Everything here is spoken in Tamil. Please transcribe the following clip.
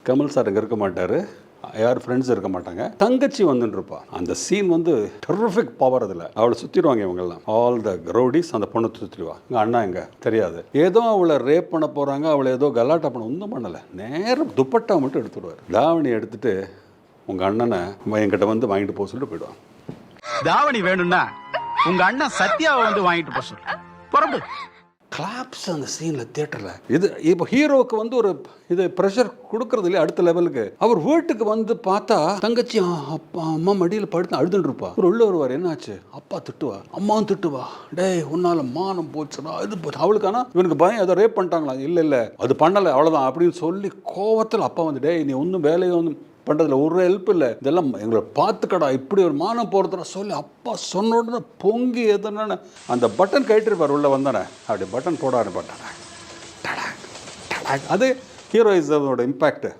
கமல் சார் இங்கே இருக்க மாட்டார், யார் ஃப்ரெண்ட்ஸ் இருக்க மாட்டாங்க. தங்கச்சி வந்துட்டு இருப்பா. அந்த சீன் வந்து டெரிஃபிக் பவர். அதில் அவளை சுற்றிடுவாங்க இவங்கெல்லாம், ஆல் த ரவுடிஸ். அந்த பொண்ணை சுற்றிடுவா. எங்கள் அண்ணா எங்க தெரியாது, ஏதோ அவளை ரேப் பண்ண போகிறாங்க, அவளை ஏதோ கலாட்டா பண்ண, ஒன்றும் பண்ணலை. நேரம் துப்பட்டா மட்டும் எடுத்துடுவார். தாவணி எடுத்துட்டு உங்கள் அண்ணனை என்கிட்ட வந்து வாங்கிட்டு போக சொல்லிட்டு போயிடுவான். தாவணி வேணும்னா உங்க அண்ணன் சத்யாவை வந்து வாங்கிட்டு போக சொல்லு. புறம்பு கிளாப்ஸ் அந்த சீனில் தியேட்டரில். இது இப்போ ஹீரோவுக்கு வந்து ஒரு இது ப்ரெஷர் கொடுக்கறது இல்லையா அடுத்த லெவலுக்கு. அவர் வீட்டுக்கு வந்து பார்த்தா தங்கச்சி அப்பா அம்மா மடியில் படுத்து அழுதுன்னு இருப்பா. ஒரு உள்ள வருவார், என்னாச்சு, அப்பா திட்டுவா, அம்மாவும் திட்டுவா, டேய் உன்னால மானம் போச்சுடா இது போச்சு. அவளுக்கானா இவனுக்கு பயம், ஏதோ ரேப் பண்ணிட்டாங்களா, இல்லை இல்லை அது பண்ணலை அவ்வளோதான் அப்படின்னு சொல்லி கோவத்தில் அப்பா வந்து, டேய் நீ ஒன்றும் வேலையை வந்து பண்ணுறதுல ஒரு ஹெல்ப் இல்லை, இதெல்லாம் எங்களை பார்த்துக்கடா, இப்படி ஒரு மானம் போகிறதுனா சொல்லி அப்பா சொன்ன உடனே பொங்கி எதுன்னு அந்த பட்டன் கட்டிருப்பார். உள்ளே வந்தானே அப்படி பட்டன் போட ஆரம்பிட்டானே. அது ஹீரோயிசமோட இம்பேக்ட்.